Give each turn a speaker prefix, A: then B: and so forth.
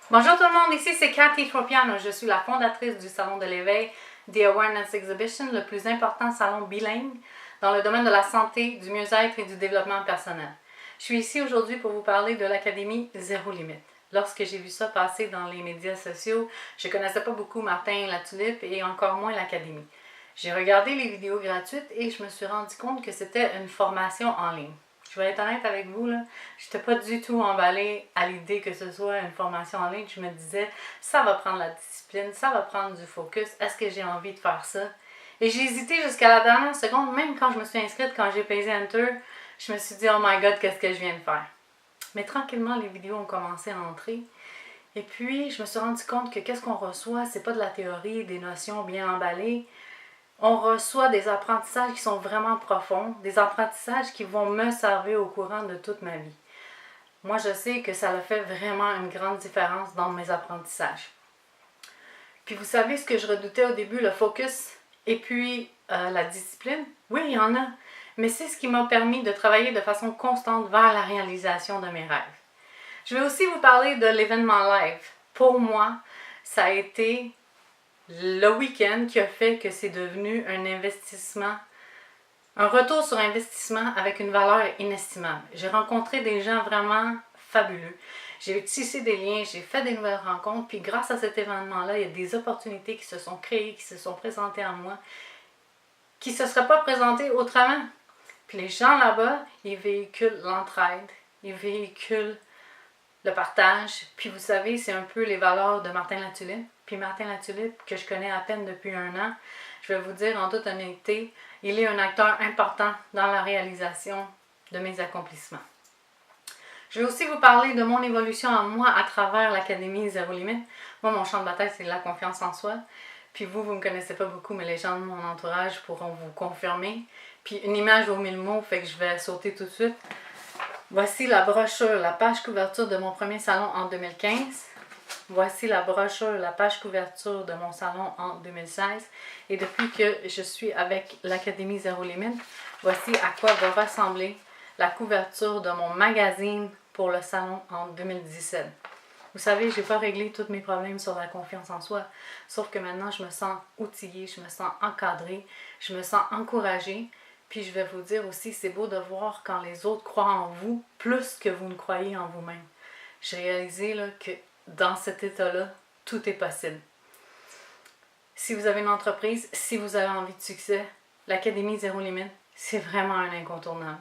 A: Bonjour tout le monde, ici c'est Cathy Tropiano. Je suis la fondatrice du Salon de l'éveil, The Awareness Exhibition, le plus important salon bilingue dans le domaine de la santé, du mieux-être et du développement personnel. Je suis ici aujourd'hui pour vous parler de l'Académie Zéro Limite. Lorsque j'ai vu ça passer dans les médias sociaux, je ne connaissais pas beaucoup Martin Latulippe et encore moins l'Académie. J'ai regardé les vidéos gratuites et je me suis rendu compte que c'était une formation en ligne. Je vais être honnête avec vous, je n'étais pas du tout emballée à l'idée que ce soit une formation en ligne. Je me disais, ça va prendre la discipline, ça va prendre du focus. Est-ce que j'ai envie de faire ça? Et j'ai hésité jusqu'à la dernière seconde, même quand je me suis inscrite, quand j'ai pesé Enter, je me suis dit, oh my God, qu'est-ce que je viens de faire? Mais tranquillement, les vidéos ont commencé à entrer. Et puis, je me suis rendu compte que qu'est-ce qu'on reçoit, c'est pas de la théorie, des notions bien emballées. On reçoit des apprentissages qui sont vraiment profonds, des apprentissages qui vont me servir au courant de toute ma vie. Moi, je sais que ça a fait vraiment une grande différence dans mes apprentissages. Puis vous savez ce que je redoutais au début, le focus et puis la discipline? Oui, il y en a, mais c'est ce qui m'a permis de travailler de façon constante vers la réalisation de mes rêves. Je vais aussi vous parler de l'événement live. Pour moi, ça a été le week-end qui a fait que c'est devenu un investissement, un retour sur investissement avec une valeur inestimable. J'ai rencontré des gens vraiment fabuleux. J'ai tissé des liens, j'ai fait des nouvelles rencontres, puis grâce à cet événement-là, il y a des opportunités qui se sont créées, qui se sont présentées à moi, qui ne se seraient pas présentées autrement. Puis les gens là-bas, ils véhiculent l'entraide, ils véhiculent le partage. Puis vous savez, c'est un peu les valeurs de Martin Latulippe. Puis Martin Latulippe, que je connais à peine depuis 1 an, je vais vous dire en toute honnêteté, il est un acteur important dans la réalisation de mes accomplissements. Je vais aussi vous parler de mon évolution en moi à travers l'Académie Zéro Limite. Moi, mon champ de bataille, c'est la confiance en soi. Puis vous ne me connaissez pas beaucoup, mais les gens de mon entourage pourront vous confirmer. Puis une image vaut 1000 mots, fait que je vais sauter tout de suite. Voici la brochure, la page couverture de mon premier salon en 2015. Voici la brochure, la page couverture de mon salon en 2016. Et depuis que je suis avec l'Académie Zéro Limite, voici à quoi va ressembler la couverture de mon magazine pour le salon en 2017. Vous savez, je n'ai pas réglé tous mes problèmes sur la confiance en soi, sauf que maintenant je me sens outillée, je me sens encadrée, je me sens encouragée. Puis je vais vous dire aussi, c'est beau de voir quand les autres croient en vous plus que vous ne croyez en vous-même. J'ai réalisé que dans cet état-là, tout est possible. Si vous avez une entreprise, si vous avez envie de succès, l'Académie Zéro Limite, c'est vraiment un incontournable.